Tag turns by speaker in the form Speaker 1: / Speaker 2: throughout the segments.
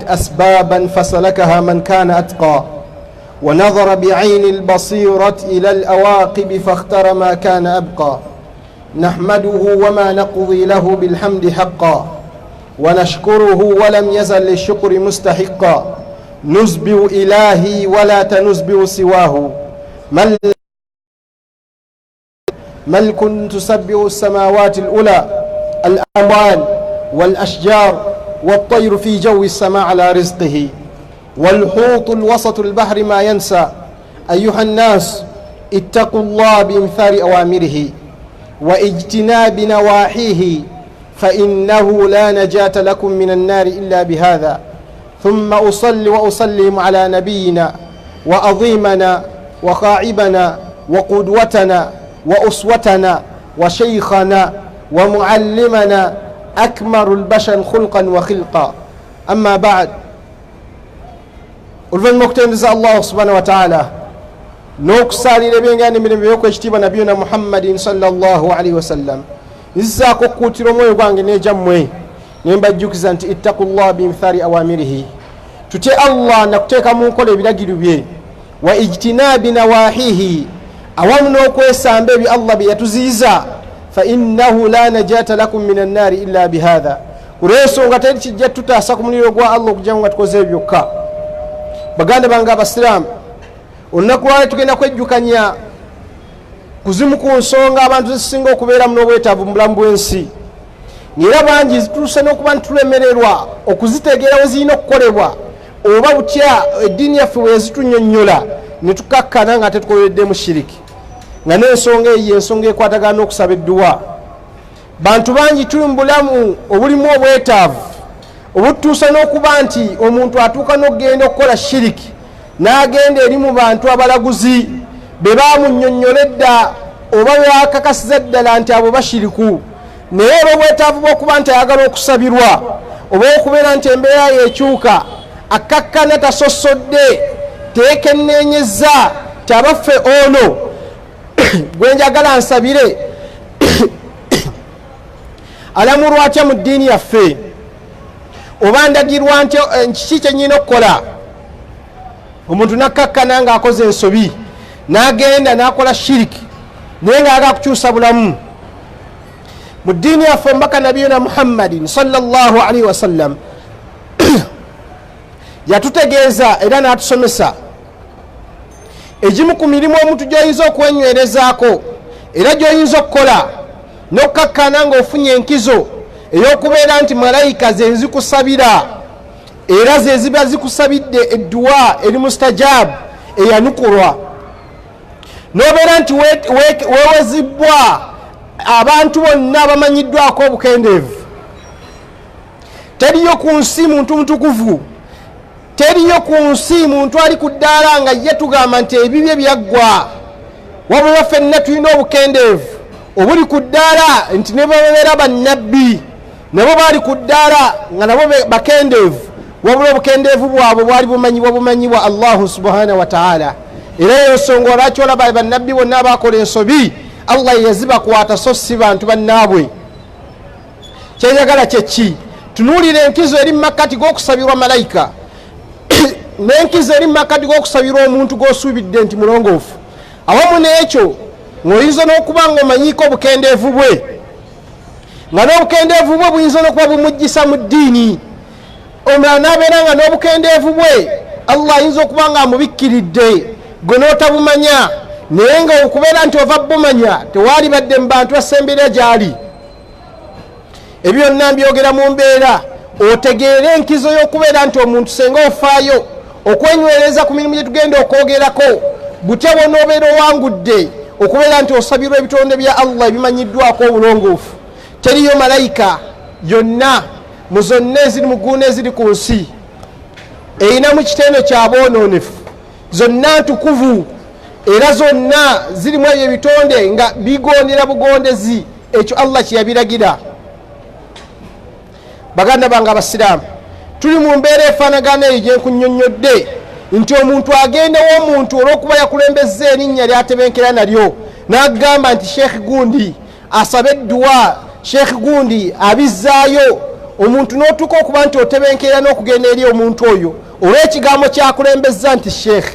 Speaker 1: أسبابا فسلكها من كان أتقى ونظر بعين البصيرة إلى الأواقب فاختار ما كان أبقى نحمده وما نقضي له بالحمد حقا ونشكره ولم يزل للشكر مستحقا نسبئ إلهي ولا تنسبئ سواه ملك تسبح السماوات الأولى الأموال والأشجار والطير في جو السماء على رزقه والحوت الوسط البحر ما ينسى أيها الناس اتقوا الله بامتثال أوامره واجتناب نواحيه فإنه لا نجاة لكم من النار إلا بهذا ثم أصلي وأسلم على نبينا وعظيمنا وقاعبنا وقدوتنا وأسوتنا وشيخنا ومعلمنا أكمل البشر خلقا وخلقا أما بعد ulvan mokutendeza Allah subhanahu wa ta'ala n'okusalira ebyengana emirembe by'okwekitiibwa nabiyuna Muhammadin sallallahu alaihi wasallam nzizaako okukuutira omwoyo gwange n'ejammwe ne mbajjukiza nti ittaqullaha bimithali awamirihi tutye Allah nakuteeka mu nkola ebiragiro bye wa ijtinaabi nawaahihi awamu n'okwesamba ebyo Allah bye yatuziyiza fa innahu la najata lakum minan naari illa bihadha kulw'ensonga teri kijja tutaasa ku muliro gwa Allah okujja nga tukoze byokka baganda bange abasiraamu olunaku lwale tugenda kwejjukanya kuzimu ku nsonga abantu zisinga okubeeramu n'obwetaavu mu bulamu bw'ensi era bangi zituuse n'okuba ntitulemererwa okuzitegeera we zirina okukolebwa oba butya eddiini yaffe wezitunnyonnyola ne tukakkana nga tetukoleddemu shiriki nga n'ensonga eyo ensonga ekwatagana n'okusaba edduwa bantu bangi tuli mu bulamu obulimu obwetaavu obutuusa n'okuba nti omuntu atuuka n'okugenda okukola shiriki n'agenda eri mu bantu abalaguzi be baamunnyonnyola edda oba bakakasiza ddala nti abo bashiriku naye olw'obwetaavu bw'okuba nti ayagala okusabirwa oba okubeera nti embeera yeekyuka akakkana tasosodde teekenneenyezza ti abaffe ono gwe njagala nsabire alamulwa atya mu ddiini yaffe oba ndagirwa nti kiki kye nnyina okukola omuntu nakkakkana ng'akoze ensobi n'agenda n'akola shiriki naye ng'aga kukyusa bulamu mu ddiini yaffe omubaka nabiyuna Muhammadin sallallahu alaihi wasallam yatutegeeza era n'atusomesa egimu ku mirimu omuntu gy'oyinza okwenywerezaako era gy'oyinza okukola n'okkakkana ng'ofunye enkizo ey'okubeera nti malayika ze nzikusabira era ze ziba zikusabidde edduwa eri mustajab eyanukulwa n'obeera nti weewezibbwa abantu bonna abamanyiddwako obukendeevu teriyo ku nsi muntu mutukuvu teriyo ku nsi muntu ali ku ddaala nga ye tugamba nti ebibye byaggwa wabula ffenna tulina obukendeevu obuli ku ddaala nti ne babeera bannabbi nabo baali ku ddaala nga nabo bakendeevu wabula obukendeevu bwabwe bwali bumanyibwa Allahu subhanahu wa ta'ala era ensonga olwaki olaba bannabbi bonna abakola ensobi Allah yazibakwata so si bantu bannaabwe kyenjagala kyeki tunuulira enkizo eri mumakkati g'okusabirwa malayika n'enkizo eri mumakkati g'okusabirwa omuntu g'osuubidde nti mulongoofu awamu n'ekyo ng'oyinza n'okuba ng'omanyiiko obukendeevu bwe nga n'obukendeevu bwe buyinza n'okuba bumujjisa mu ddiini omulala n'abeera nga n'obukendeevu bwe Allah ayinza okuba nga amubikkiridde gwe n'otabumanya naye nga okubeera nti ova bumanya tewaali badde mu bantu basemberera gy'ali ebyo byonna mbyogera mu mbeera otegeere enkizo y'okubeera nti omuntu senga ofaayo okwenywereza ku mirimu gye tugenda okwogerako butya bwonna obeera owangudde okubeera nti osabirwa ebitonde bya Allah ebimanyiddwako obulongoofu teriyo malayika yonna mu zonna eziri mu ggulu eziri ku nsi erinamu kitendo kyabonoonefu zonna ntukuvu era zonna zirimu ebyo ebitonde nga bigondera bugondezi ekyo Allah kyeyabiragira baganda bange abasiraamu tuli mu mbeera efaanagana eyo gyenkunnyonnyodde nti omuntu agenda w'omuntu olw'okuba yakulembezza erinnya lyatebenkera nalyo n'agamba nti sheekh gundi asabe edduwa sheekh gundi abizzaayo omuntu n'otuuka okuba nti otebenkeera n'okugenda eri omuntu oyo olw'ekigambo kyakulembezza nti sheekh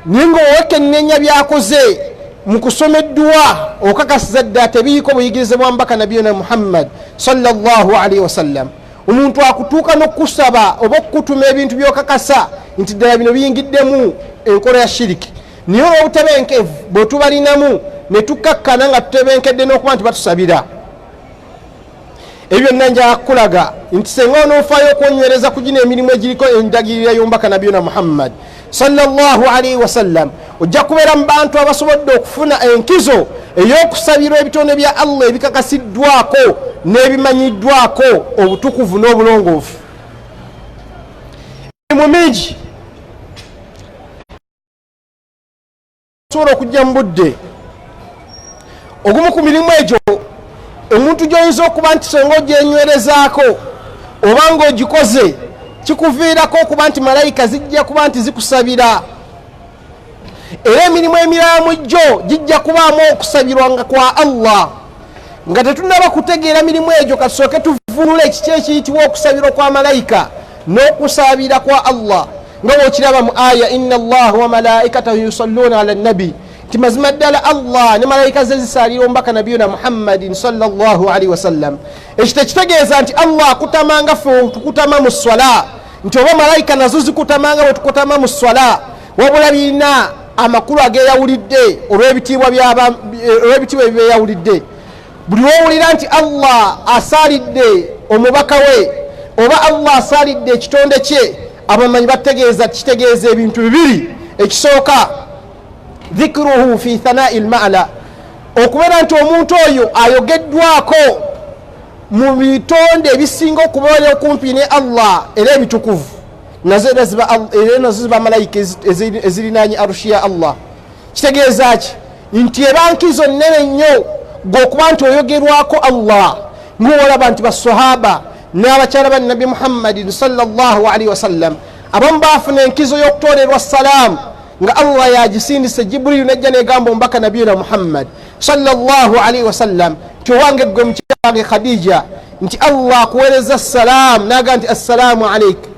Speaker 1: naye nga owekennenya byakoze mu kusoma edduwa okakasiza ddala tebiiko buyigirize bwa mbaka nabiyuna Muhammad sallallahu alaihi wasallam. Omuntu akutuuka n'okusaba oba okutuma ebintu by'okakasa nti ddala bino biyingiddemu enkola ya shiriki, naye olw'obutebenkevu bwe tubalinamu ne tukkakkana nga tutebenkedde n'okuba nti batusabira. Ebyo byonna nja kulaga nti senga onoofaayo okwonywereza ku gino emirimu egiriko endagirira y'omubaka nabiyuna Muhammad sallallahu alaihi wasallam, ojja kubeera mu bantu abasobodde okufuna enkizo ey'okusabirwa ebitonde bya Allah ebikakasiddwako n'ebimanyiddwako obutukuvu n'obulongoofu. Emirimu mingi osobola okujja mu budde. Ogumu ku mirimu egyo omuntu gy'oyinza okuba nti senga ogyenywerezaako oba ng'ogikoze kikuviirako okuba nti malayika zijja kuba nti zikusabira. Era emirimu emirala mu gyo gijja kubaamu okusabirwanga kwa Allah. Nga tetunaba kutegeera mirimu egyo katusooke tuvunula ekiki ekiyitibwa okusabirwa kwa malayika n'okusabira kwa Allah nga bw'okiraba mu aya inna Allaha wa malaikatahu yusalluna ala nabi, nti mazima ddala Allah ne malayika ze zisaalira omubaka nabiyuna Muhammadin sallallahu alaihi wasallam. Ekyo tekitegeeza nti Allah akutamanga ffe tukutama mu swala, nti oba malayika nazo zikutamanga bwe tukutama mu swala, wabula birina amakulu ageyawulidde olw'ebitiibwa ebibeeyawulidde. Buli wowulira nti Allah asaalidde omubaka we oba Allah asaalidde ekitonde kye, abamanyi bategeeza kitegeeza ebintu bibiri. Ekisooka dhikruhu fi thanai lma'la, okubeera nti omuntu oyo ayogeddwako mu bitonde ebisinga okubeera okumpi ne Allah era ebitukuvu, nazo ziba malayika ezirinaanye arushi ya Allah. Kitegeeza ki? Nti eba nkizo nnene nnyo g'okuba nti oyogerwako Allah, ng'olaba nti basahaba n'abakyala ba Nabi Muhammadin sallallahu alaihi wasallam abamu baafuna enkizo y'okutoolerwa salaamu nga Allah yagisindise Jibril nejja negamba omubaka nabiyuna Muhammad sallallahu alaihi wasallam nti owange gwe mukyala Khadija nti Allah akuweereza salaam, naga nti assalamu alaika.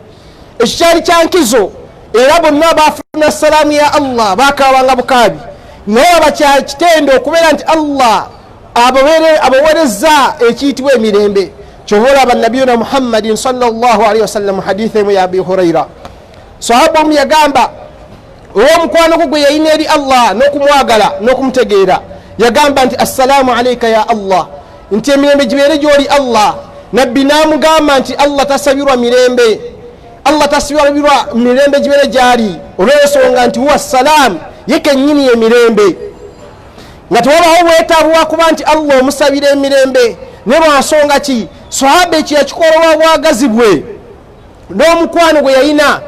Speaker 1: Ekyo kyali kyankizo era bonna baafuna salaamu ya Allah baakawanga bukaabi, naye abakyali kitendo okubeera nti Allah abaweereza ekiyitibwa emirembe. Kyobola aba nabiyuna Muhammadin sallallahu alaihi wasallam hadithi emu ya Abi Hurayra, sahaba omu yagamba olw'omukwano gwe yayina eri Allah n'okumwagala n'okumutegeera, yagamba nti assalamu alaika ya Allah, nti emirembe gibeere gy'oli Allah. Nabbi n'amugamba nti Allah tasabirwa mirembe, Allah tasabirwa mirembe gibeere gy'ali olw'ensonga nti huwa salaam, ye kennyini emirembe. Nga tewabawo bwetaavu kuba nti Allah omusabira emirembe. Ne lwansonga ki? Sahaba ekyo yakikola olw'obwagazi bwe n'omukwano gwe yayina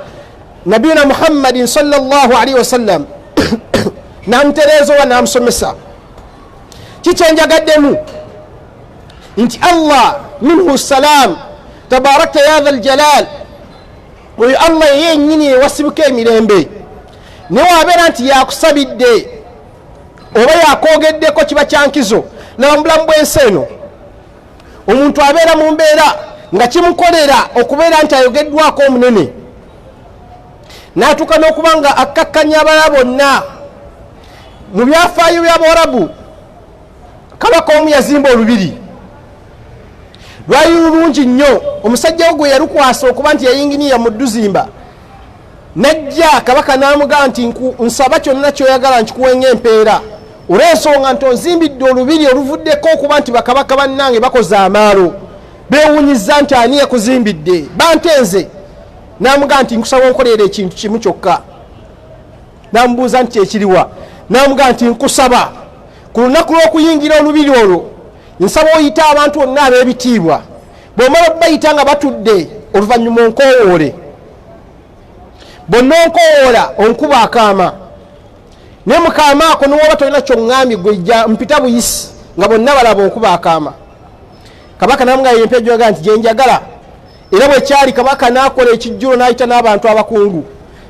Speaker 1: nabiyuna Muhammadin sallallahu alaihi wasallam namutereeza oba namusomesa. Kikyenjagaddemu nti Allah minhu salaam tabarakta ya dhal jalal, oyo Allah yennyini ewasibuka emirembe. Ne wabeera nti yakusabidde oba yakoogeddeko kiba kyankizo. Laba mu bulamu bw'ensi eno omuntu abeera mu mbeera nga kimukolera okubeera nti ayogeddwako omunene, n'atuuka n'okuba nga akkakkanya abalala bonna. Mu byafaayo by'Abawarabu kabaka omu yazimba olubiri, lwali lulungi nnyo. Omusajja we gwe yalukwasa okuba nti yayinginiya mu dduzimba, najja kabaka n'amugamba nti nsaba kyonna kyoyagala nkikuwe ng'empeera, olw'ensonga nti onzimbidde olubiri oluvuddeko okuba nti bakabaka bannange bakoze amaalo, beewunyizza nti ani yakuzimbidde, bantenze. N'amugamba nti nkusaba onkolera ekintu kimu kyokka. N'amubuuza nti ekiriwa? N'amugamba nti nkusaba ku lunaku lw'okuyingira olubiri olwo nsaba oyita abantu bonna ab'ebitiibwa, bw'omala okubayita nga batudde oluvannyuma onkowoole. Bonna onkowoola onkuba akaama, ne mukaama ako n'oba tolina ky'oŋŋambye gwe mpita buyisi nga bonna balaba onkuba akaama. Kabaka n'amugamba empya gyoga nti gye njagala. Era bwe kyali kabaka n'akola ekijjulo n'ayita n'abantu abakungu,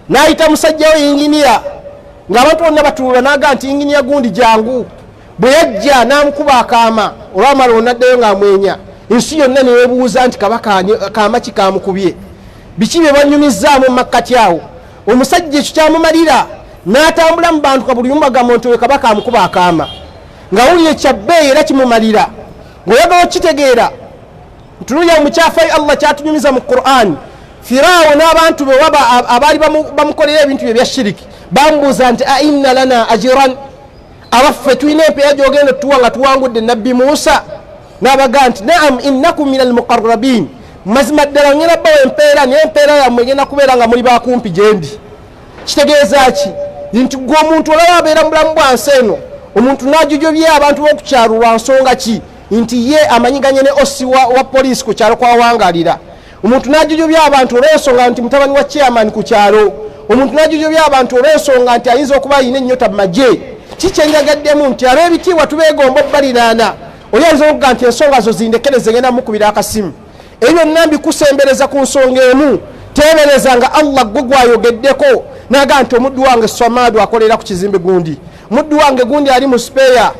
Speaker 1: n'ayita musajja we yinginiya ng'abantu bonna batuula, n'agamba nti yinginiya gundi jangu. Bwe yajja n'amukuba akaama, olwamala onaddeyo ng'amwenya. ensi yonna neebuuza nti kabaka kamaki kamukubye biki bye banyumizaamu makkati awo omusajja ekyo kyamumalira n'atambula mu bantu kabuli mubagamba nti oyo kabaka amukuba akaama ng'awulira ekyabbeeyi era kimumalira ng'oyagala okitegeera ntunuya omukyafayo Allah kyatunyumiza mu Qur'an Firawo n'abantu be abaali bamukolera ebintu bye bya shiriki bamubuuza nti ainna lana ajiran abaffe tulina empeera gyogenda tuwa nga tuwangudde nabbi Musa n'abaga nti naam innakum min almuqarrabin mazima ddala ngenda bawa empeera naye empeera yammwe egenda kubeera nga muli bakumpi gyendi kitegeeza ki nti gwe omuntu olaba abeera mu bulamu bwansi eno omuntu n'ajujubya abantu b'okukyalo lwa nsonga ki nti ye amanyiganye ne osi wa poliisi ku kyalo kwawangalira omuntu n'ajujubya abantu olw'ensonga nti mutabani wa chairman ku kyalo omuntu n'ajujubya abantu olw'ensonga nti ayinza okuba ayina ennyota mu magye kikyenjagaddemu nti ab'ebitiibwa tubeegomba obbaliraana oli ayinza okuga nti ensonga zo zindekereze ngenda mukubira akasimu ebyo byonna mbikusembereza ku nsonga emu teebereza nga Allah gwe gwayogeddeko naga nti omuddu wange Swamadu akolera ku kizimbe gundi muddu wange gundi ali mu speya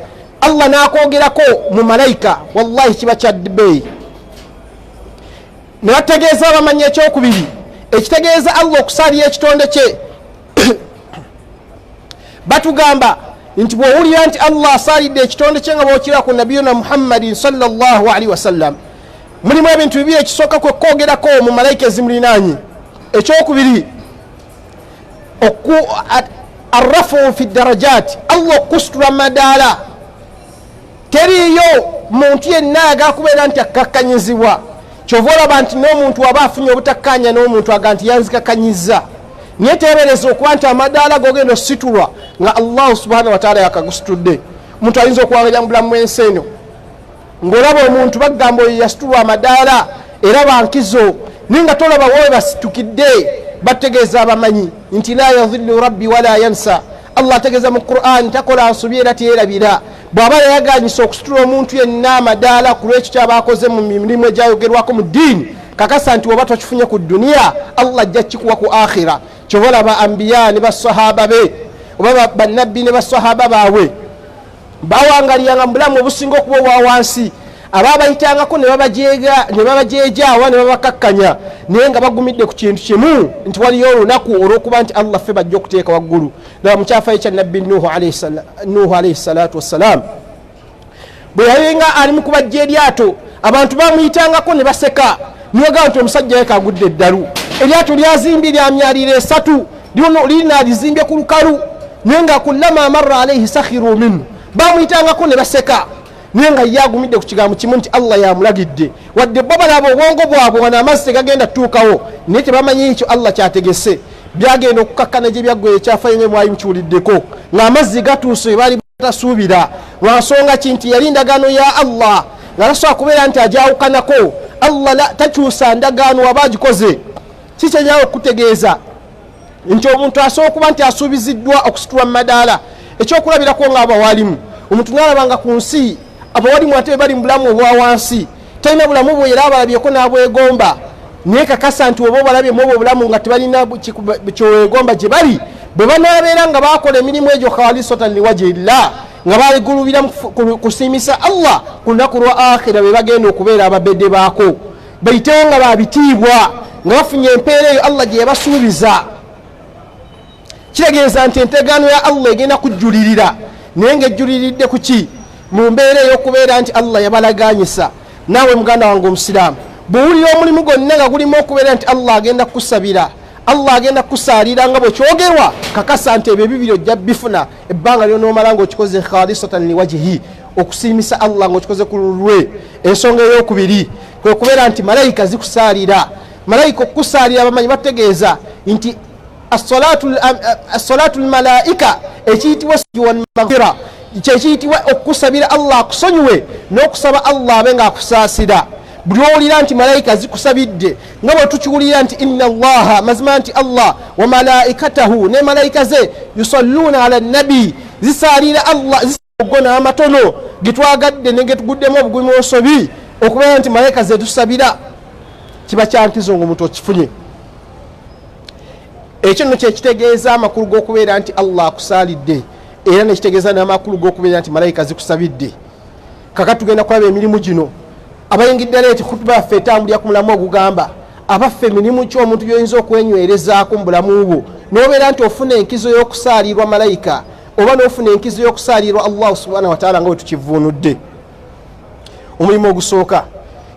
Speaker 1: Allah n'akwogerako mu Malaika wallahi kiba kyaddibeeyi ne bategeeza abamanyi ekyokubiri ekitegeeza Allah okusalira ekitonde kye batugamba nti bw'owulira nti Allah asalidde ekitonde kye nga bw'okira ku nabiyuna Muhammadin sallallahu alaihi wasallam mulimu ebintu bibiri ekisooka kwe kwogerako mu Malaika ezimulinaanyi ekyokubiri arrafu fi darajat Allah okusitula madaala teriyo muntu yenna ayagala kubeera nti akakkanyizibwa kyova olaba nti n'omuntu waba afunye obutakkanya n'omuntu aga nti yanzikakkanyiza naye teebereza okuba nti amadaala gogenda ositulwa nga Allah subhanahu wa ta'ala yakagusitudde omuntu ayinza okuwangalira mu bulamu bw'ensi eno ng'olaba omuntu bagamba oyo yasitulwa amadaala era bankizo naye nga tolaba wowe basitukidde bategeeza abamanyi nti la yadhillu rabbi wala yansa Allah ategeeza mu Qur'an takola nsobi era teerabira bw'aba yayaganyisa okusitula omuntu yenna amadaala ku lw'ekyo ky'abaakoze mu mirimu egyayogerwako mu ddiini kakasa nti oba tokifunye ku duniya Allah ajja kikuwa ku akhira kyova olaba ambiya ne basahaba be oba bannabbi ne basahaba baabwe bawangaliranga mu bulamu obusinga okuba obwa wansi abaabayitangako ne babajeejaawa ne babakakkanya naye nga bagumidde ku kintu kimu nti waliyo olunaku olw'okuba nti Allah ffe bajja okuteeka waggulu laba mukyafayo kya nabbi Nuhu alayhi salatu wassalam bwe yalinga ali mu kubajja eryato abantu bamuyitangako ne baseka niwagamba nti omusajja yeka agudde eddalu eryato lyazimbye lya myaliro 3 lirina lizimbye ku lukalu naye nga kullama marra alayhi sakhiru minhu bamuyitangako ne baseka naye nga yagumidde ku kigambo kimu nti Allah yamulagidde wadde bo balaba obwongo bwabwe wano amazzi tegagenda tuukawo naye tebamanyi ekyo Allah kyategese byagenda okukakkana gye byaggwa ekyafayo nga mwali mukiwuliddeko ng'amazzi gatuuse baali batasuubira lwansonga ki nti yali ndagaano ya Allah nga tasobola kubeera nti ajawukanako Allah takyusa ndagaano waba agikoze kikyenyawo okutegeeza nti omuntu asobola okuba nti asuubiziddwa okusitulwa mu madaala ekyokulabirako ng'abawalimu omuntu n'alabanga ku nsi abawalimu ate bali mu bulamu obwa wansi talina bulamu bwe era abalabyeko n'abwegomba naye kakasa nti oba obalabyemu obwo obulamu nga tebalina kyowegomba gye bali bwe banaabeera nga bakola emirimu egyo khalisatan liwajhillah nga baligulubira kusiimisa Allah ku lunaku lwa akhira be bagenda okubeera ababedde baako bayitewo nga babitiibwa nga bafunye empeera eyo Allah gye yabasuubiza kitegeeza nti entegaano ya Allah egenda kujjulirira naye ng'ejjuliridde ku ki mu mbeera ey'okubeera nti Allah yabalaganyisa naawe muganda wange omusiraamu bw'owulira omulimu gwonna nga gulimu okubeera nti Allah agenda kukusabira Allah agenda kukusaalira nga bwe kyogerwa kakasa nti ebyo bibiri ojja bifuna ebbanga lyonoomala ng'okikoze khalisatan liwajhi okusiimisa Allah ng'okikoze ku lulwe ensonga ey'okubiri kwe kubeera nti malayika zikusaalira malayika okukusaalira abamanyi bategeeza nti as-salatu al-malaika ekiyitibwa sujud maghfira kyekiyitibwa okusabira Allah akusonyiwe n'okusaba Allah abe ng'akusaasira buli owulira nti malayika zikusabidde nga bwe tukiwulira nti inna Allaha mazima nti Allah wa malaikatahu ne malayika ze yusalluna ala nabi zisaalira Allah zisogona amatono getwagadde ne getuguddemu obugumi osobi okubeera nti malayika ze tusabira kiba kyantizo ng'omuntu okifunye ekyo nno kyekitegeeza amakulu g'okubeera nti Allah akusaalidde era nekitegeeza n'amakulu g'okubeera nti malayika zikusabidde kaka tugenda kulaba emirimu gino abayingidde leeti khutuba yaffe etambulira ku mulamu ogugamba abaffe mirimu ki omuntu gyoyinza okwenywerezaako mu bulamu bwo n'obeera nti ofuna enkizo y'okusaalirwa malayika oba n'ofuna enkizo y'okusaalirwa Allah subhanahu wa ta'ala nga bwe tukivuunudde. Omulimu ogusooka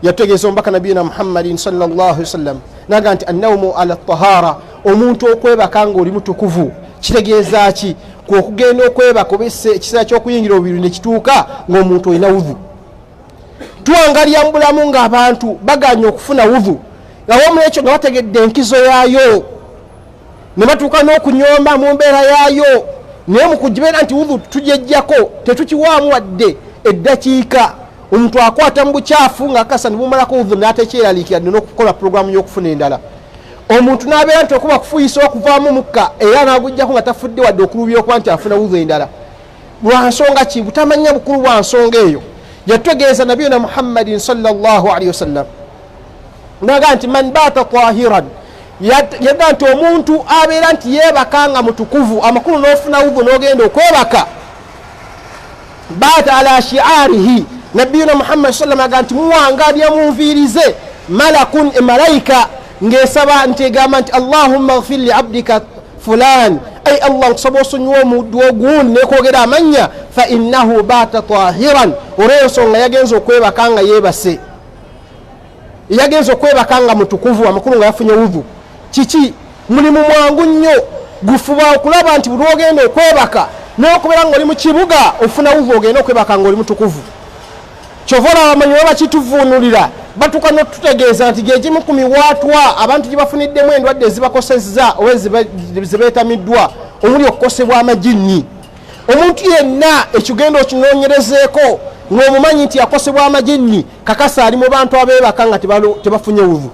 Speaker 1: yategeeza omubaka nabiyina Muhammadin sallallahu alaihi wasallam naga nti annawmu ala tahara, omuntu okwebaka nga oli mutukuvu kitegeeza ki? Okugenda okwebaka ekiseera ky'okuyingira obubiri ne kituuka ng'omuntu olina wudhu. Tuwangalira mu bulamu ng'abantu baganya okufuna wudhu ngawamu ekyo nga bategedde enkizo yaayo ne batuuka n'okunyomba mu mbeera yaayo, naye mu kugibeera nti wudhu tujejjako tetukiwaamu wadde eddakiika. Omuntu akwata mu bukyafu ng'akasa ne bumalako wudhu n'atekyeraliikira n'okukola pulogulaamu y'okufuna endala. Omuntu n'abeera nti okuba kufuuyisa okuvaamu mukka era n'agujjako nga tafudde wadde okulubya okuba nti afuna wudhu endala. Lwa nsonga ki? Butamanya bukulu bwa nsonga eyo. Yatutegeeza nabiyuna Muhammadin sallallahu alaihi wasallam naga nti man baata tahiran, yaga nti omuntu abeera nti yeebaka nga mutukuvu amakulu n'ofuna wudhu n'ogenda okwebaka, baata ala shi'arihi, nabiyuna Muhammad sallallahu alaihi wasallam aga nti muwangalya munviirize malakun malaika ng'esaba nti egamba nti Allahumma ighfir li abdika fulan, ay Allah kusaba osonyiwa omuddu ogundi nekwogera amanya, fa innahu baata tahiran, olw'ensonga yagenza okwebaka nga yeebase, yagenza okwebaka nga mutukuvu amakulu nga yafunye wudhu. Kiki? Mulimu mwangu nnyo, gufuba okulaba nti buli ogenda okwebaka n'okubeera ng'oli mu kibuga ofuna wudhu ogenda okwebaka ng'oli mutukuvu. Kyova olaba abamanyi baba kituvuunulira batuuka n'otutegeeza nti gegimu ku miwaatwa abantu gye bafuniddemu endwadde ezibakosezza oba zibeetamiddwa omuli okukosebwa amajinni. Omuntu yenna ekigenda okinoonyerezeeko ng'omumanyi nti yakosebwa amajinni, kakasa ali mu bantu abeebaka nga tebafunye wudhu.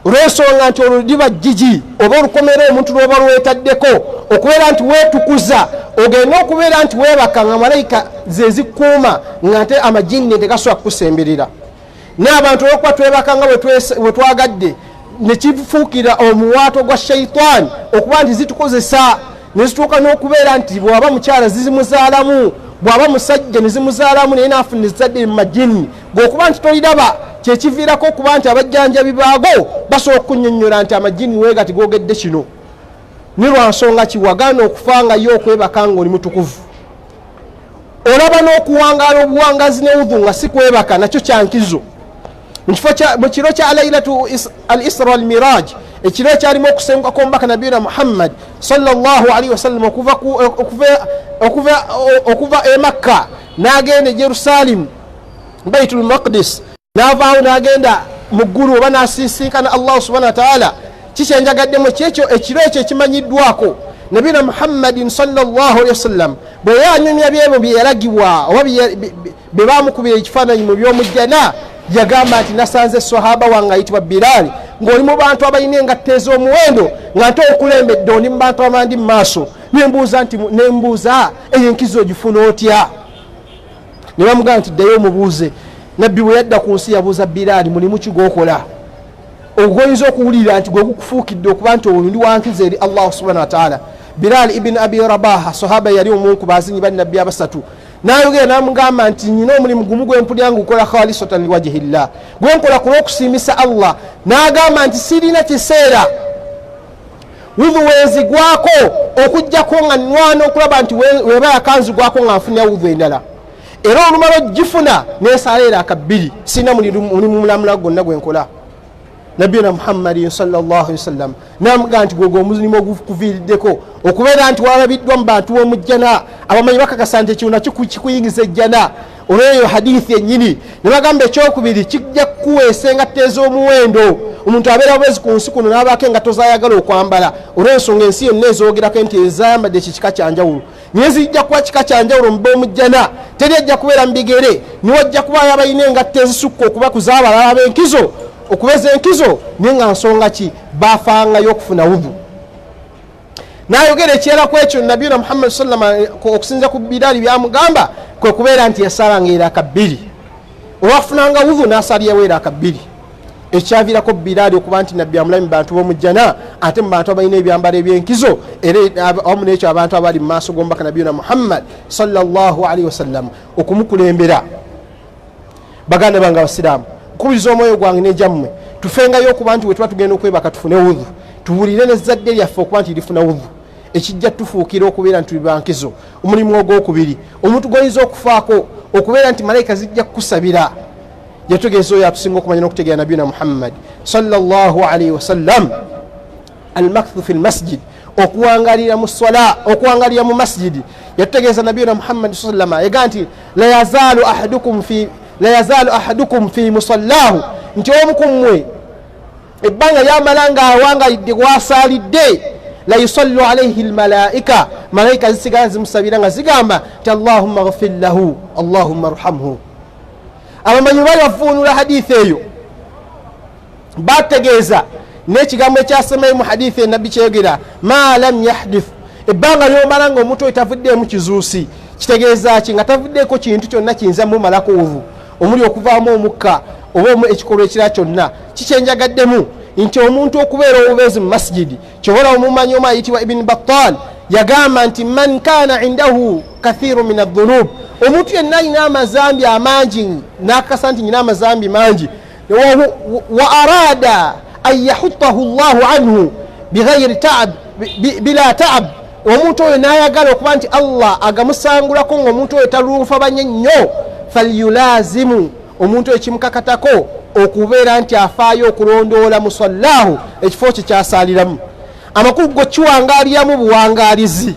Speaker 1: Olw'ensonga nti olwo liba jjiji oba olukomera omuntu lw'oba lwetaddeko okubeera nti weetukuza, ogenda okubeera nti weebaka nga malayika ze zikuuma nga nte amajinni tegasobola kukusemberera. N'abantu olw'okuba twebaka nga bwe twagadde ne kifuukira omuwaato gwa shayitaani okuba nti zitukozesa ne zituuka n'okubeera nti bw'aba mukyala zizimuzaalamu, bw'aba musajja ne zimuzaalamu naye n'afuna ezadde mu majinni, bw'okuba nti toliraba kyekiviirako okuba nti abajjanjabi baago basobola okunnyonnyola nti amajinni weegati googedde kino. Ne lwa nsonga ki? Wagaana okufa nga yo okwebaka nga oli mutukuvu. Olaba n'okuwangaala obuwangazi ne wudhu nga si kwebaka nakyo kyankizo. Mu kiro kya lailatu al-isra wal-miraj, ekiro ekyalimu okusenguka kw'omubaka nabiyina Muhammad sallallahu alaihi wasallam okuva e Makka n'agenda e Jerusalem Baitul Maqdis, n'avaawo n'agenda mu ggulu oba n'asisinkana Allah subhanahu wa ta'ala. Kikyenjagaddemu kyekyo ekiro ekyo ekimanyiddwako nabiyina Muhammadin sallallahu alaihi wasallam bwe yanyumya byebo bye yalagibwa oba bye baamukubira ekifaananyi mu by'omujjana, yagamba nti nasanze sahaba wange ayitibwa Bilal ng'oli mu bantu abalina engatta ez'omuwendo nga nte okulembedde oli mu bantu abandi mu maaso. Nembuuza eyo enkizo ogifuna otya? Ne bamugamba nti ddayo omubuuze. Nabbi bwe yadda ku nsi yabuuza Bilal, mulimu ki gw'okola ogwoyinza okuwulira nti gwe gukufuukidde okuba nti oli wankiza eri Allah subhanahu wa ta'ala? Bilal ibn Abi Rabaha sahaba yali omu ku bazinyi ba nabbi abasatu, n'ayogera n'amugamba nti nyina omulimu gumu gwe mpulira ngukola khalisatan liwajhillah, gwe nkola ku lw'okusiimisa Allah. N'agamba nti sirina kiseera wudhu wenzigwako okujjako nga nwana okulaba nti weba yakanzigwako nga nfunira wudhu endala, era olumala ogifuna neesaleera akabbiri, sirina mulimu mulamula gwonna gwe nkola. Nabiyina Muhammadin sallallahu alaihi wasallam n'amugamba nti gwegwe omulimu ogukuviiriddeko okubeera nti walabiddwa mu bantu b'omujjana, abamanyi bakakasa nti ekiwuna kikuyingiza ejjana. Olw'eyo hadithi ennyini ne bagamba ekyokubiri kijja kukuweesa engatta ez'omuwendo. Omuntu abeera bwezi ku nsi kuno n'abaako engatto z'ayagala okwambala, olw'ensonga ensi yonna ezoogerako nti ezayambadde ekikika kyanjawulo, naye zijja kuba kika kyanjawulo mu b'omujjana. Teri ejja kubeera mu bigere, niwe ajja kubayo abalina engatta ezisukka okuba kuzaabalala ab'enkizo okubeza enkizo, naye nga nsonga ki? Baafangayo okufuna wudhu. N'ayogera ekyera ku ekyo nabiyina Muhammad sallallahu alaihi wasallam okusinza ku Bilal byamugamba kwe kubeera nti yasalanga era akabbiri, olwafunanga wudhu n'asalyawo era akabbiri. Ekyaviirako Bilal okuba nti nabbi amulamu bantu b'omujjana ate mu bantu abalina ebyambalo eby'enkizo, era awamu n'ekyo abantu abali mu maaso g'omubaka nabiyina Muhammad sallallahu alaihi wasallam okumukulembera. baganda banga abasiraamu nkubiriza omwoyo gwange nejammwe tufengayo okuba nti wetuba tugenda okwebaka tufune udhu tuwulire nezzadde lyaffe okuba nti lifuna udhu ekijja tufuukira okubeera nti tulibankizo omulimu ogwokubiri omuntu goyinza okufaako okubeera nti malayika zijja kukusabira yategeeza oyo atusinga okumanya n'okutegeera nabiyuna Muhammad sallallahu alaihi wasallam almakthu fi lmasjid okuwangalira mu swala okuwangalira mu masjidi yategeeza nabiyuna Muhammad sallallahu alaihi wasallam nti la yazalu ahadukum fi musallahu nti omu kummwe ebbanga lyamala nga awangalidde wasalidde la yusallu alayhi almalaika malaika zisigala zimusabira nga zigamba ti allahumma ghfir lahu allahumma arhamhu abamanyi bali bavuunula hadithi eyo bategeeza n'ekigambo ekyasemaayo mu hadithi enabbi kyeyogera ma lam yahdith ebbanga lyomala nga omuntu oyo tavuddeemu kizuusi kitegeeza ki nga tavuddeeko kintu kyonna kiyinza mumalako uvu omuli okuvaamu omukka oba ekikolwa ekira kyonna kikyenjagaddemu nti omuntu okubeera obubeezi mu masjidi kyobola omumanyi omu ayitibwa ibini battal yagamba nti man kana indahu kathiru min adhunub omuntu yenna alina amazambi amangi nakakasa nti nyina amazambi mangi wa arada an yahutahu llahu anhu bighairi taab bila taab omuntu oyo nayagala okuba nti allah agamusangulako ngaomuntu oyo taluufa banye nnyo falyulazimu omuntu ekimukakatako okubeera nti afaayo okulondoola musallahu ekifo kye kyasaliramu amakulu go kiwangaliramu buwangalizi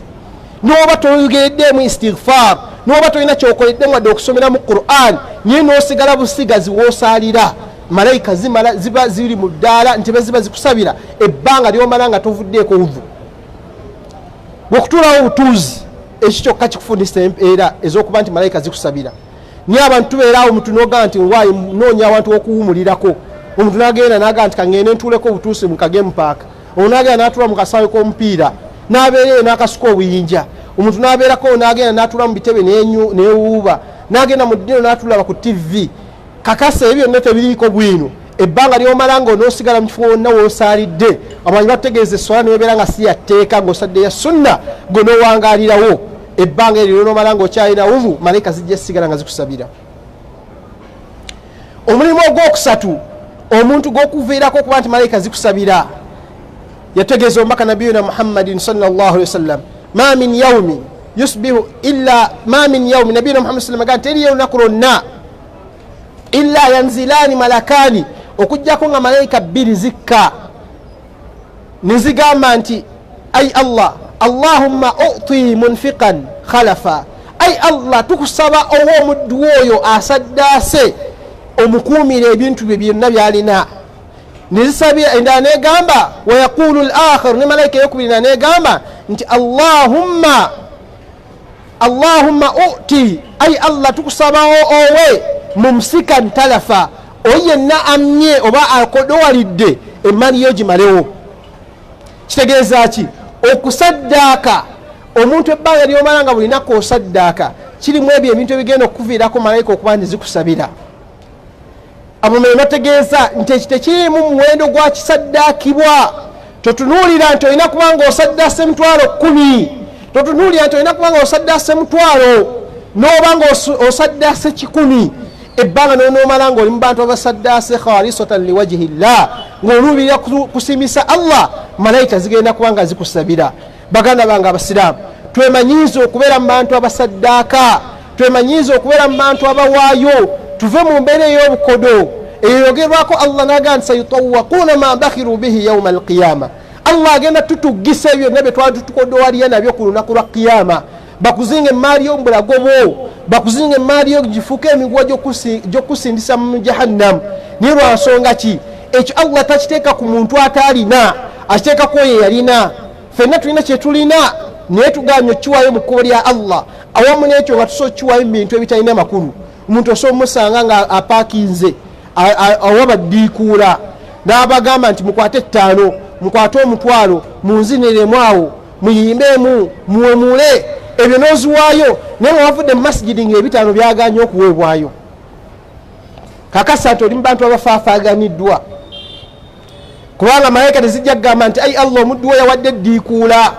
Speaker 1: noba toyogereddemu istighfar noba tolina kyokoleddemu wadde okusomera mu Qur'an naye nosigala busigazi wosalira malayika ziba ziri mu ddaala nti beziba zikusabira ebbanga lyomala nga tovuddeeko uvu bwekutuulawo obutuuzi ekyo kyokka kikufundisa empeera ez'okuba nti malayika zikusabira niye abantu tubeeraawo omuntu nogaa nti waayi noonya awantu wokuwumulirako omuntu nagenda nagaa nti kangende ntuuleko obutuusi mu kagemu paaka omuntu nagenda natuula mu kasaawe k'omupiira nabeereyo n'akasuka obuyinja omuntu nabeerako nagenda natuula mu bitebe newuuba nagenda mu ddino natulaba ku tv kakasa ebyo byonna tebiriiko bwino ebbanga lyomala nga onoosigala mu kifo wonna woosaalidde amanyi bategeeza essola nebeera nga si yatteeka ng'osadde ya sunna gonoowangalirawo ebbanga eryo lyomala nga okyalina uvu malayika zijja sigala nga zikusabira omulimu ogwokusatu omuntu gwokuviirako okuba nti malayika zikusabira yategeeza omubaka nabiyuna Muhammadin sallallahu alaihi wasallam ma min yaumin yusbihu illa ma min yaumin nabiyuna Muhammad sallallahu alaihi wasallam teriyo olunaku lwonna illa yanzilani malakani okujjako nga malayika bbiri zikka nizigamba nti ay allah allahumma uti munfiqan khalafa ay allah tukusaba owa omuddu oyo asaddaase omukuumira ebintu bye byonna byalina nizisabira endala negamba wayaqulu al-akhir ne malayika eyokubiri negamba nti allahumma uti ay allah tukusabawo owe mumsikan talafa oyenna amye oba akodowalidde emmali yo gimalewo kitegeeza ki okusaddaaka omuntu ebbanga lyomala nga bulinaku osaddaaka kirimu ebyo ebintu ebigenda okuviirako malayika okuba nti zikusabira abamanyi bategeeza nti ekyo tekirimu muwendo gwa kisaddaakibwa totunuulira nti olina kubanga osaddaase emitwalo 10 totunuulira nti olina kubanga osaddaase emitwalo noba nga osaddaase 100 ebbanga nonomala nga oli mu bantu abasaddaase khalisatan liwajihillah ng'oluubirira kusimisa allah malayika zigenda kubanga zikusabira baganda bange abasiraamu twemanyiiza okubeera mu bantu abasaddaaka twemanyiiza okubeera mu bantu abawaayo tuve mu mbeera ey'obukodo eyoyogerwako allah naga nti sayutawwaquuna ma bakhiru bihi yauma alqiyama allah agenda tutugisa ebyo byonna bye twali tutukodowaliya nabyo ku lunaku lwa qiyama bakuzinga emaali yo mubulago bwo bakuzinga emaali yo gifuuka emiguwa gyokusindisa mu jahannamu naye lwansonga ki ekyo allah takiteeka ku muntu ataalina akiteekako oyo yalina fenna tulina kyetulina naye tugambye okiwaayo mu kkubo lya allah awamu n'ekyo nga tusobola okiwaayo mu bintu ebitalina makulu omuntu osobola omusanga nga apaakinze awa baddiikuula n'abagamba nti mukwate 5 mukwate omutwalo munziniremu awo muyimbeemu muwemule ebyo noziwaayo naye nga wavudde mu masijidi nga 5 byaganye okuweebwayo kakasa nti oli mu bantu abafaafaaganiddwa kubanga malayika tezijja kugamba nti ai allah omuddu we yawadde eddiikuula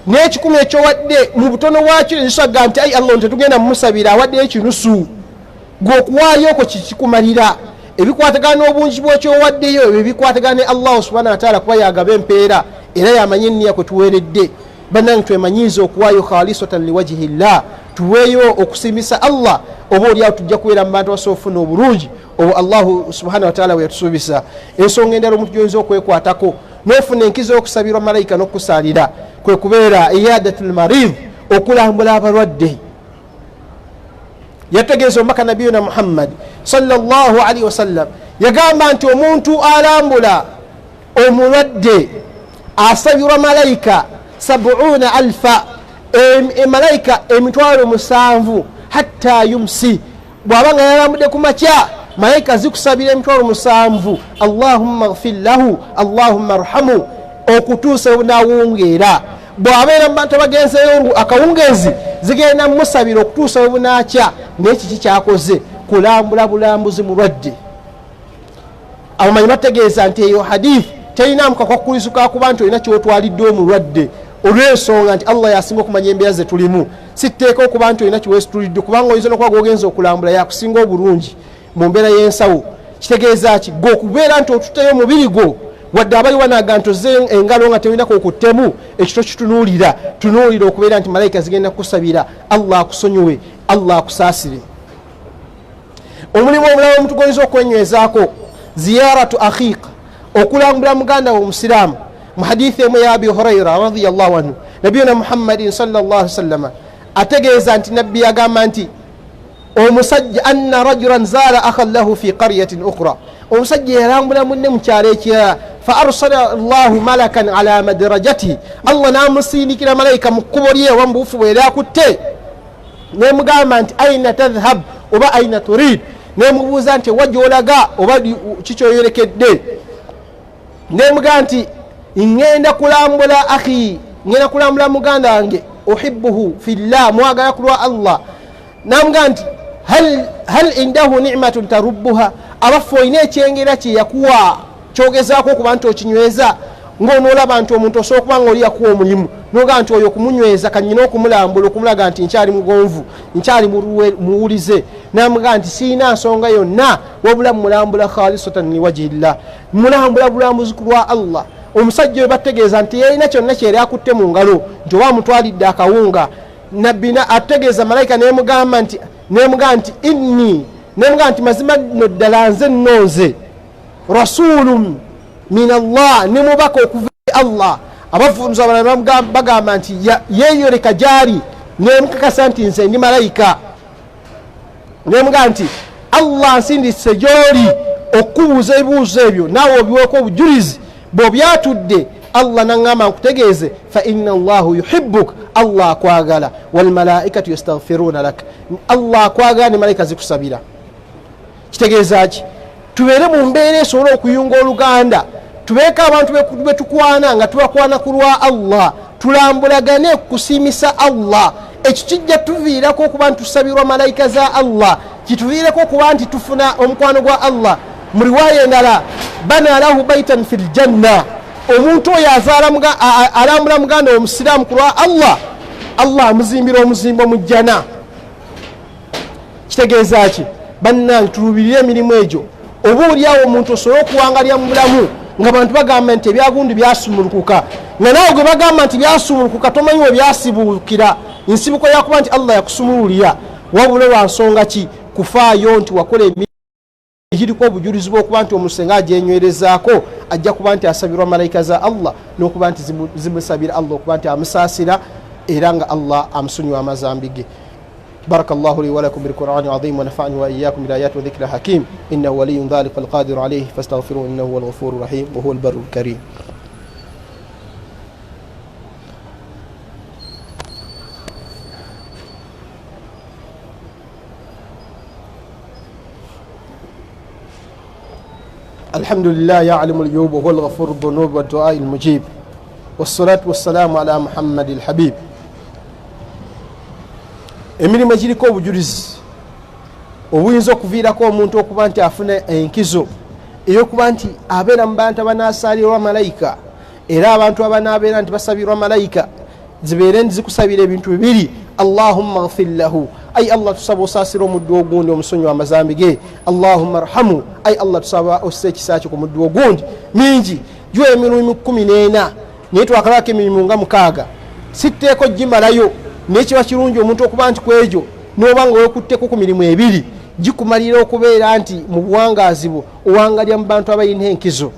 Speaker 1: n'ekikumi ekyowadde mu butono bwakyo nezisaga nti ai allah tetugenda mumusabira awaddeyo ekinusu gwokuwaayo ko kikumalira ebikwatagana obungi bw'ekyowaddeyo ebyo bikwatagana ne Allah subhanahu wa ta'ala kuba yagaba empeera era yamanye enniya kwe tuweeredde. Bannange twemanyiize okuwaayo khalisatan liwajhi llah, tuweeyo okusimisa Allah, oba oliawo tujja kubeera mu bantu basoofuna obulungi obwo Allahu subhanahu wa ta'ala bwetusuubisa. Ensonga endala omuntu gyoyinza okwekwatako n'ofuna enkizo y'okusabirwa malayika n'okusalira kwe kubeera iyadatul marid, okulambula abalwadde. Yategeeza omubaka nabiyuna Muhammad sallallahu alaihi wasallam yagamba nti omuntu alambula omulwadde asabirwa malayika 70,000 malayika 70,000 hatta yumsi. Bw'aba nga yalambudde ku makya malayika zikusabira 70,000 Allahumma ghfir lahu Allahumma arhamu okutuusa obunawungeera. Bw'abeera mu bantu abagenzeyo akawungeezi zigenda musabira okutuusa obunakya. N'ekiki kyakoze kulambula bulambuzi mulwadde. Abamanyi bategeeza nti eyo hadithi terina mukakwakulizuka kuba nti olina kyotwalidde omulwadde olw'ensonga nti Allah yasinga okumanya embeera ze tulimu. Sitteeka okuba nti olina kiweesitulidde kubanga oyinza n'okuba g'ogenza okulambula yakusinga obulungi mu mbeera y'ensawo. Kitegeeza ki gwe okubeera nti otutteyo omubiri gwo wadde abali wanaga nti ozze engalo nga teolinako okuttemu, ekito kitunuulira. Tunuulira okubeera nti malayika zigenda kukusabira Allah akusonyiwe, Allah akusaasire. Omulimu omulala omuntu gw'oyinza okwenywezaako ziyaratu akhiik, okulambula muganda wo omusiraamu. Mu hadithi emu ya Abi Hurayra radiyallahu anhu, nabiyuna Muhammadin sallallahu alaihi wasallam ategeeza nti nabbi agamba nti omusajja anna rajulan zaara akhan lahu fi qaryatin ukhra, omusajja yalambula munne mu kyalo ekirala, fa arsala Allahu malakan ala madrajati, Allah n'amusindikira malayika mu kkubo lye oba mu buufu bwe akutte, nemugamba nti aina tadhhab oba aina turid, nemubuuza nti wajolaga oba kikyoyolekedde, nemugamba nti ngenda kulambula akhi, ngenda kulambula muganda wange uhibbuhu fillah, mwagala kulwa Allah. Namugamba nti hal indahu ni'matun tarubbuha, abafu olina ekyengera kye yakuwa kyogezaako okuba nti okinyweza, ng'onoolaba nti omuntu osobola okuba nga oli yakuwa omulimu noga nti oyo okumunyweza kanyina okumulambula okumulaga nti nkyali mugonvu nkyali muwulize. Namugamba nti siina nsonga yonna wabula mulambula khalisatan liwajhi llah, mulambula bulambuzi kulwa Allah. Omusajja we bategeeza nti yalina kyonna kyeri akutte mu ngalo nti oba mutwalidde akawunga. Nabbi ategeeza malayika nemugamba nti inni, nemugamba nti mazima no ddala nze nnonze rasulun min Allah, ne mubaka okuva Allah. Abafunza abalala bagamba nti yeeyoleka gyali, nemukakasa nti nze ndi malayika. Nemugamba nti Allah nsindise gy'oli okubuuza ebibuuzo ebyo naawe obiweeko obujulizi. Bw'obyatudde Allah nangamba nkutegeeze fa inna Allahu yuhibbuk, Allah akwagala, wal malaikatu yastaghfiruna lak, Allah akwagala ne malayika zikusabira. Kitegeeza ki? Tubeere mu mbeera esobola okuyunga oluganda, tubeeko abantu betukwana nga tubakwana kulwa Allah, tulambulagane kusimisa Allah. Ekyo kijja tuviirako okuba nti tusabirwa malayika za Allah, kituviireko okuba nti tufuna omukwano gwa Allah. Mu riwaaya endala bana lahu baitan fil janna, omuntu oyo alambula muganda omusiraamu kulwa Allah, Allah amuzimbira omuzimbo mu jjana. Kitegeeza ki? Bannange tulubirire emirimu egyo. Oba oliawo omuntu osobola okuwangalya mu bulamu ng'abantu bagamba nti ebyagundu byasumulukuka, nga naawe gwe bagamba nti byasumulukuka tomanyi we byasibukira. Nsibuko yakuba nti Allah yakusumululira, wabula lwa nsonga ki? Kufaayo nti wakola ekiriko obujulizi bw'okuba nti omusenga agyenywerezaako ajja kuba nti asabirwa malayika za Allah, n'okuba nti zimusabira Allah okuba nti amusaasira era nga Allah amusonyiwa amazambi ge. بارك الله لي ولكم بالقرآن العظيم ونفعني وإياكم بالآيات وذكر الحكيم إنه ولي ذلك القادر عليه فاستغفروه إنه هو الغفور الرحيم وهو البر الكريم. الحمد لله يعلم الغيوب وهو الغفور الذنوب والدعاء المجيب والصلاة والسلام على محمد الحبيب. Emirimu egiriko obujulizi obuyinza okuviirako omuntu okuba nti afune enkizo ey'okuba nti abeera mu bantu abanaasalirwa malayika, era abantu abanaabeera nti basabirwa malayika zibeere zikusabira ebintu bibiri Allahumma ighfir lahu ay Allah tusaba osasira omuddu ogundi omusonyi w'amazambi ge Allahumma arhamu ay Allah tusaba osse ekisa ku muddu ogundi mingi jwa emirimu 14 naye twakalako emirimu nga 6 sitteeko gimalayo n'ekiba kirungi omuntu okuba nti kwejo n'oba nga wekutteko ku mirimu ebiri gikumalira okubeera nti mu buwangaazi bwo owangalya mu bantu abalina enkizo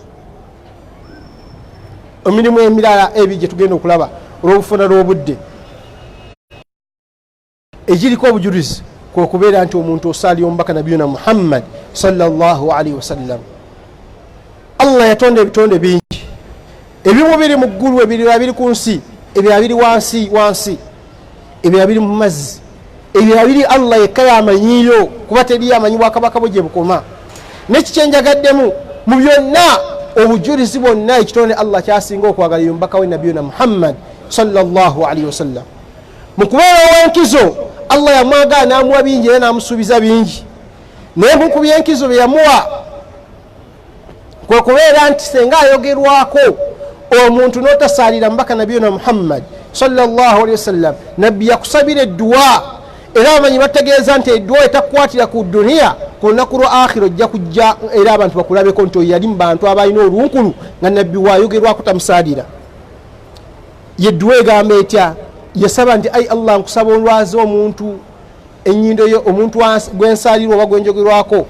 Speaker 1: emirimu emirala ebi gye tugenda okulaba olw'obufuna lw'obudde egiriko obujulizi kwe kubeera nti omuntu osaali omubaka nabiyuna Muhammad sallallahu alaihi wasallam. Allah yatonda ebitonde bingi, ebimu biri mu ggulu, ebirala biri ku nsi, ebirala biri wansi, ebirala biri mu mazzi, ebirala biri Allah yekka yamanyiyo kuba teri amanyi bwakabaka bwe gye bukoma. Nekikyenjagaddemu mu byonna obujulizi bwonna ekitonde Allah kyasinga okwagala omubaka we nabiyuna Muhammad sallallahu alaihi wasallam. Mu kubeera ow'enkizo Allah yamwagala n'amuwa bingi era n'amusuubiza bingi, naye mu ku byenkizo bye yamuwa kwe kubeera nti senga ayogerwako omuntu n'otasaalira mubaka nabiyuna Muhammad sallallahu alaihi wasallam, nabbi yakusabira edduwa era abamanyi bategeeza nti edduwa etakukwatira ku duniya, ku lunaku lwa akhira ojja kujja era abantu bakulabeko nti oyali mu bantu abalina olunkulu nga nabbi waayogerwako tamusaalira. Yedduwa egamba etya? Yasaba nti ai Allah nkusaba olwazi omuntu enyindo yo, omuntu gwensaalirwa oba gwenjogerwako,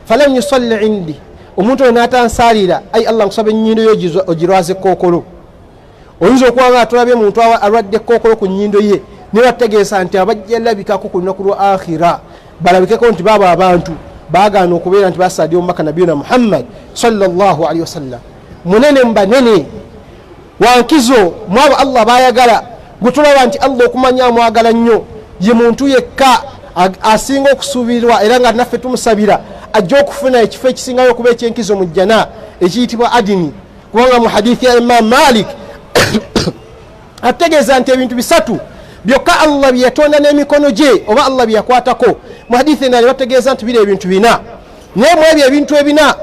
Speaker 1: falam yusalli indi, omuntu n'atansalira, ai Allah nkusaba enyindo yo ogirwaze kookolo. Oyinza okuba nga atulabye muntu alwadde kookolo ku nyindo ye ne bategeeza nti abajja labikako ku lunaku lwa akhira balabikeko nti baba abantu baagaana okubeera nti basaadde omubaka nabiyuna Muhammad sallallahu alaihi wasallam. Munene mubanene wankizo mwabo Allah bayagala, gutulaba nti Allah okumanya mwagala nnyo ye muntu yekka asinga okusuubirwa era nga naffe tumusabira ajja okufuna ekifo ekisingayo okuba ekyenkizo mu jjana ekiyitibwa adini. Kubanga mu hadithi ya Imam Malik ategeeza nti ebintu bisatu byokka Allah bye yatonda n'emikono gye oba Allah bye yakwatako. Mu hadithi endala bategeeza nti biri ebintu bina, naye mu ebyo ebintu ebina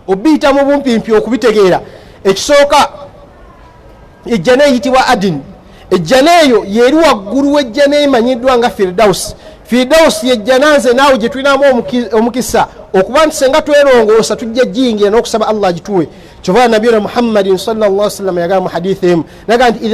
Speaker 1: obiyita mu bumpimpi okubitegeera. Ekisooka ejjana eyitibwa adini. Ejjana eyo yeri waggulu w'ejjana emanyiddwa nga Firdaus. Firdaus yejjana nze naawe gye tulinamu omukisa okuba nti senga twerongoosa tujja jjingira n'okusaba Allah agituwe. Kyova nabiyuna Muhammadin sallallahu alaihi wasallam yagamba mu hadithi emu naga nti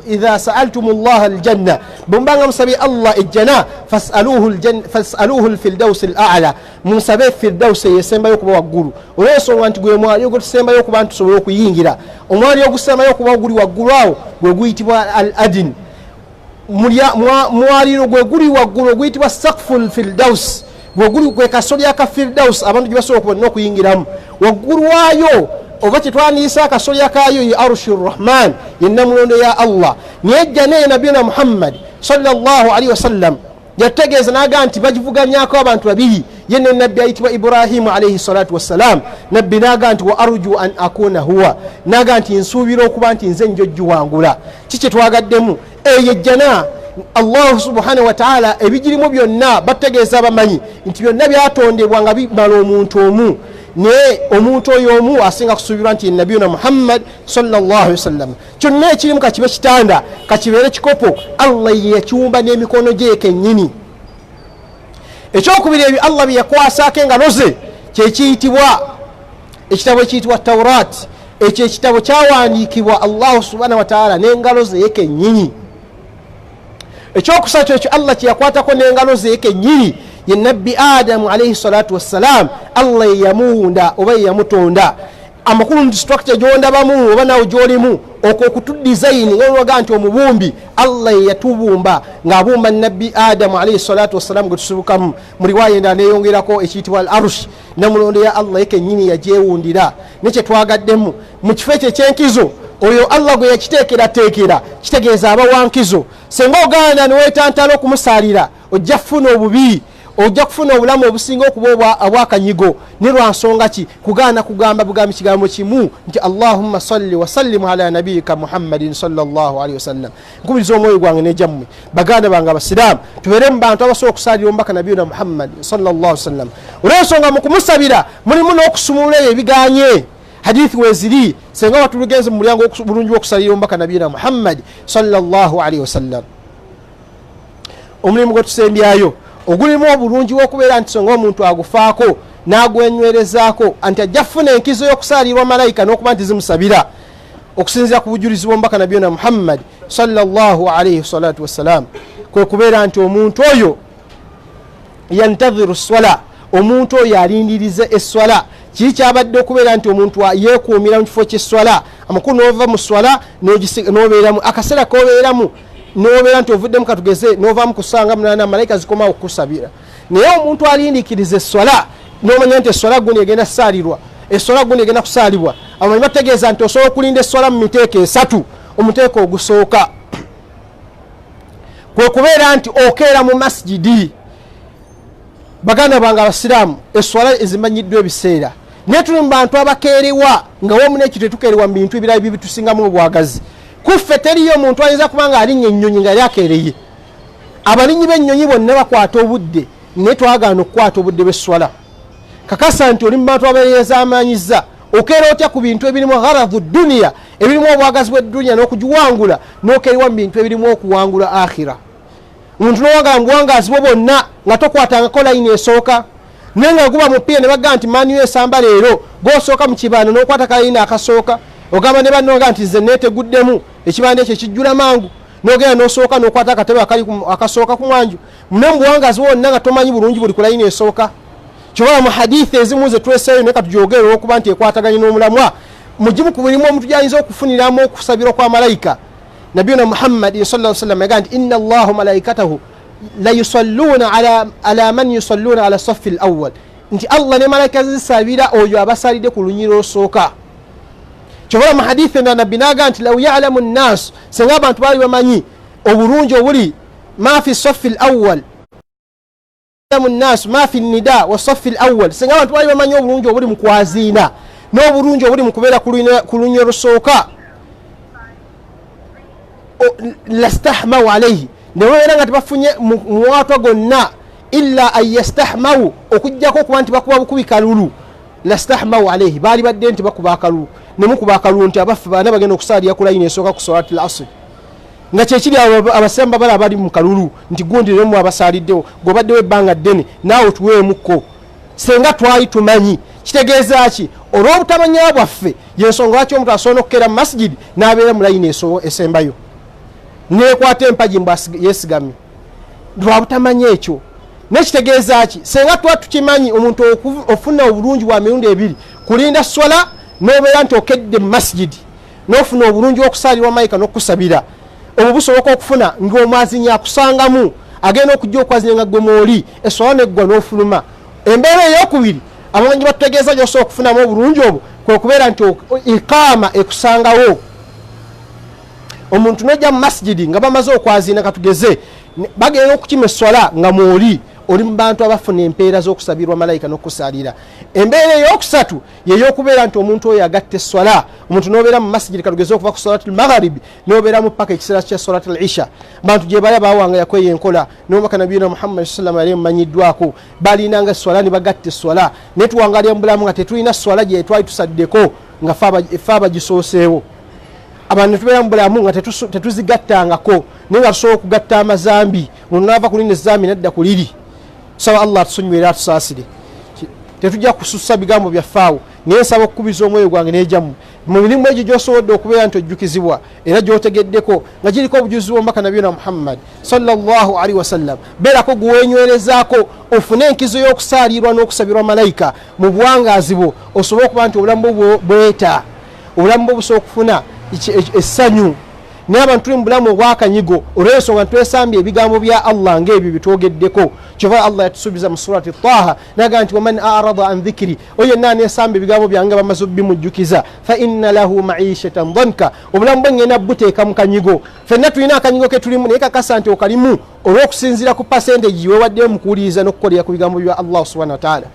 Speaker 1: idha sa'altum Allah aljanna, bumbanga musabe Allah ejjana fas'aluhu alfirdaus al'a'la, munsabe Firdaus yesembayo okuba waggulu. Olw'ensonga nti gwe mwali ogusembayo okuba nti tusobole okuyingira. Omwali ogusembayo okuba oguli waggulu awo gwe guyitibwa al-adin. Mwaliro gwe guli waggulu oguyitibwa saqful firdaus, gwe guli gwe kasolya ka Firdaus abantu gye basobola okubona okuyingiramu. Waggulu waayo oba kyetwaniyisa akasolya kaayo ye arshur rahman, ye namulondo ya Allah. Naye ejjana eyo nabiyuna Muhammad sallallahu alaihi wasallam yategeeza n'agamba nti bagivuganyako abantu babiri, ye ne nabbi ayitibwa Ibrahimu alaihi salatu wassalam. Nabbi n'agamba nti wa arju an akuna huwa, n'agamba nti nsuubira okuba nti nze njojjuwangula. Kiki twagaddemu eyo ejjana Allah subhanahu wa ta'ala ebigirimu byonna bategeeza abamanyi nti byonna byatondebwa nga bimala omuntu omu, naye omuntu oyo omu asinga kusuubirwa nti nabiyuna Muhammad sallallahu alaihi wasallam. Kyonna ekirimu kakibe kitanda, kakibeere kikopo, Allah yakiwumba n'emikono gye kennyini. Ekyokubiri ebyo Allah bye yakwasaako engalo ze kyekiyitibwa ekitabo ekiyitibwa Tawrat. Ekyo ekitabo kyawandiikibwa Allah subhanahu wa ta'ala n'engalo ze kennyini. Ekyokusatu ekyo Allah kye yakwatako n'engalo ze kennyini ye nabbi Adamu alaihi salatu wassalam. Allah yamuwunda oba yamutonda amakulu structure gyondabamu oba nawe gyolimu okwo okutudizayini nga olwaga nti omubumbi Allah yatubumba ng'abumba nabbi Adamu alaihi salatu wassalam gwe tusibukamu. Mu riwaya endala neeyongerako ekiyitibwa al-arsh, namulondo ya Allah yekennyini yagyewundira. Nekye twagaddemu mu kifo ekyo ekyenkizo oyo Allah gwe yakiteekerateekera kitegeeza abawankizo. Senga oganda niweetantala okumusaalira ojja kufuna obubi, ojja kufuna obulamu obusinga okuba obwakanyigo. Ne lwansonga ki? Kugaana kugamba bugambi kigambo kimu nti Allahumma salli wa sallim ala nabiyika Muhammadin sallallahu alaihi wasallam. Nkubiriza omwoyo gwange n'ejammwe baganda bange abasiraamu tubeere mu bantu abasobola okusaalira omubaka nabiyuna Muhammad sallallahu alaihi wasallam. Olw'ensonga mu kumusabira mulimu n'okusumulula ebyo ebiganye. hadithi weziri senga watulugenze mu mulyango bulungi w'okusalira omubaka nabiyina Muhammad sallallahu alaihi wasallam. Omulimu gwe tusembyayo ogulimu obulungi w'okubeera nti songa omuntu agufaako n'agwenywerezaako anti ajja kufuna enkizo y'okusaalirwa malayika n'okuba nti zimusabira okusinziira ku bujulizi bw'omubaka nabiyina Muhammad sallallahu alaihi salatu wassalam. Kwe kubeera nti omuntu oyo yantadhiru swala, omuntu oyo alindiriza esswala. Kiki kyabadde okubeera nti omuntu yeekuumira mu kifo ky'esswala, amakulu n'ova mu swala n'obeeramu akaseera k'obeeramu n'obeera nti ovuddemu katugeze n'ovaamu kusanga munana malayika zikomawo okusabira. Naye omuntu alindikiriza esswala n'omanya nti esswala guno egenda kusaalirwa, esswala guno egenda kusaalibwa, abamanyi bategeeza nti osobola okulinda esswala mu miteeko esatu. Omuteeko ogusooka kwe kubeera nti okeera mu masjidi. Baganda bange abasiraamu esswala ezimanyiddwa ebiseera, naye tuli mu bantu abakeerewa nga wamu n'ekyo tetukeerewa mu bintu ebirala bitusingamu obwagazi. Kuffe teriyo omuntu ayinza kubanga alinnya ennyonyi nga yali akeereye. Abalinyi b'ennyonyi bonna bakwata obudde, naye twagaana okukwata obudde bw'esswala. Kakasa nti oli mu bantu abeezaamanyizza okeera otya ku bintu ebirimu gharadhu duniya, ebirimu obwagazi bw'edduniya n'okugiwangula, n'okeerewa mu bintu ebirimu okuwangula akhira. Omuntu n'owagala mu buwangazi bwo bwonna nga tokwatangako layini esooka, naye nga guba mupiira ne bagamba nti mani esamba leero gw'osooka mu kibaano n'okwata kalayini akasooka, ogamba ne bannoga nti nze neeteguddemu ekibanda ekyo kijjula mangu, n'ogenda n'osooka n'okwata akatebe akasooka ku mwanju. Mune mu buwangazi bwonna nga tomanyi bulungi buli ku layini esooka. Kyobala mu hadithi ezimu ze tweseeyo naye katugyogere olw'okuba nti ekwataganye n'omulamwa. Mugimu ku birimu omuntu gy'ayinza okufuniramu okusabira kwa malayika. Nabiyuna Muhammad sallallahu alaihi wasallam yagamba inna Allahu malaikatahu la yusalluna ala man yusalluna ala saffi al-awwal, nti Allah ne malaika zisabira oyo abasalide ku lunyiro osooka. Kyobala mu hadithi na nabbi n'agamba nti law ya'lamu an-nas, senga abantu bali bamanyi obulungi obuli ma fi saffi al-awwal, ya'lamu an-nas ma fi an-nida wa saffi al-awwal, senga abantu bali bamanyi obulungi obuli mu kwaziina n'obulungi obuli mu kubeera ku lunyiro osooka, lastahmau alaihi, neweera nga tebafunye muwatwa gonna illa an yastahmau, okujjako okuba nti bakuba bukubi kalulu. Lastahmau alaihi, baali badde nti bakuba akalulu, nemukuba akalulu nti abaffe baana bagenda okusaalira ku layini esooka ku salati al-asr, nga kyekiri abasamba bala abali mu kalulu nti gundiremu abasaaliddewo, gwobaddewo ebbanga ddene naawe tuweemukko. Senga twali tumanyi kitegeeza ki? Olw'obutamanya bwaffe yensonga lwaki omuntu asobola okukeera mu masjidi n'abeera mu layini esembayo nekwata empagi mbu yesigamye, lwabutamanya ekyo. Nekitegeeza ki? Senga tuba tukimanyi omuntu ofuna obulungi bwa mirundi ebiri, kulinda swala n'obeera nti okedde mu masjidi, n'ofuna obulungi okusaalirwa malayika n'okusabira. Obwo busoboka okufuna ng'omwazinya akusangamu, agenda okujja okwazinya nga gwe mwoli, esswala neggwa n'ofuluma. Embeera ey'okubiri abamanyi batutegeeza gy'osobola okufunamu obulungi obwo kwe kubeera nti ikaama ekusangawo. Omuntu n'ojja mu masjidi nga bamaze okwaziina katugeze, bagenda okukima esswala nga mwoli, oli mu bantu abafuna empeera z'okusabirwa malayika n'okusaalira. Embeera ey'okusatu y'ey'okubeera nti omuntu oyo agatta esswala. Omuntu n'obeera mu masjidi katugeze okuva ku salati al-maghribi n'obeeramu paka ekiseera kya salati al-isha, bantu gye bali abawanga kweyenkola n'omubaka nabiyina Muhammad sallallahu alaihi wasallam mumanyiddwako balinanga esswala ne bagatta esswala, ne tuwangalira mu bulamu nga tetulina esswala gye twali tusaddeko nga ffe abagisooseewo. Abantu tubeera mu bulamu nga tetuzigattangako, naye nga tusobola okugatta amazambi, omuntu n'ava ku lino ezambi nadda ku liri. Saba Allah atusonyiwe era atusaasire. Tetujja kusussa bigambo byaffaawo, naye nsaba okukubiza omwoyo gwange n'ejamu mu mirimu egyo gy'osobodde okubeera nti ojjukizibwa era gy'otegeddeko nga giriko obujulizi bw'omubaka nabiyina Muhammad sallallahu alaihi wasallam. Beerako guwenywerezaako ofune enkizo y'okusaalirwa n'okusabirwa malayika mu buwangaazi bwo, osobole okuba nti obulamu bwo bweta, obulamu bwo busobola okufuna essanyu. Naye abantu tuli mu bulamu obwakanyigo, olw'ensonga twesambye ebigambo bya Allah ng'ebyo bitwogeddeko. Kyova Allah yatusuubiza mu surati Taha n'agamba nti waman arada an dhikri, oyo yenna aneesamba ebigambo byange bamaze bimujjukiza, fa inna lahu ma'ishatan dhanka, obulamu bwe ngenda buteeka mu kanyigo. Ffenna tulina akanyigo ke tulimu, naye kakasa nti okalimu olw'okusinziira ku percentage weewaddeyo mu kuwuliriza n'okukolera ku bigambo bya Allah subhanahu wa ta'ala.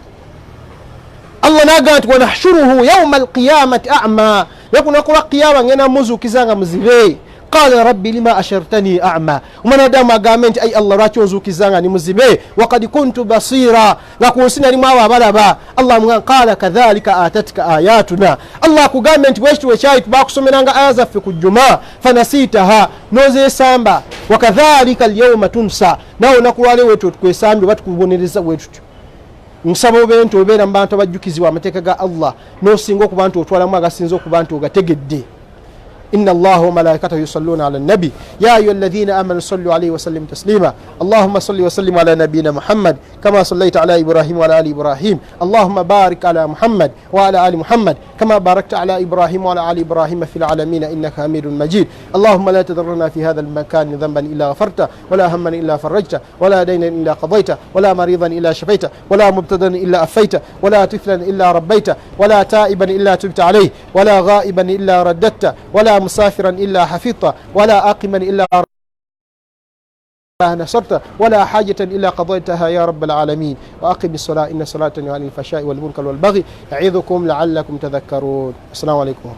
Speaker 1: Allah n'agamba nti wanahshuruhu yawma alqiyamati a'ma, yakunaku lwa qiyama ngenda muzuukiza nga muzibe. قال ربي لما أشرتني أعمى ومن دام أقامنت أي الله راتي وزوكيزانا نمزبي وقد كنت بصيرا لكن سنة لما وابلبا الله قال كذلك آتتك آياتنا الله كقامنت ويشت وشايت باكسو منانغا آزف في كجما فنسيتها نوزي سامبا وكذلك اليوم تنسى ناو نقوالي ويتوت كوي سامبي واتكوبونيرزا ويتوت nsaba obentu obeera mu bantu abajjukizibwa amateeka ga Allah n'osinga okuba nti otwalamu agasinza okuba nti ogategedde. إن الله وملائكته يصلون على النبي يا أيها الذين آمنوا صلوا عليه وسلم تسليما اللهم صل وسلم على نبينا محمد كما صليت على إبراهيم وعلى آل إبراهيم اللهم بارك على محمد وعلى آل محمد كما باركت على إبراهيم وعلى آل إبراهيم في العالمين إنك حميد مجيد اللهم لا تضرنا في هذا المكان ذنبا إلا غفرته ولا هما إلا فرجته ولا دينا إلا قضيته ولا مريضا إلا شفيته ولا مبتدا إلا أفيته ولا طفلا إلا ربيته ولا تائبا إلا تبت عليه ولا غائبا إلا رددته ولا مسافرا إلا حفظته ولا آقما إلا نصرته ولا حاجة إلا قضيتها يا رب العالمين وأقم الصلاة إن الصلاة تنهى عن الفحشاء والمنكر والبغي يعظكم لعلكم تذكرون. السلام عليكم.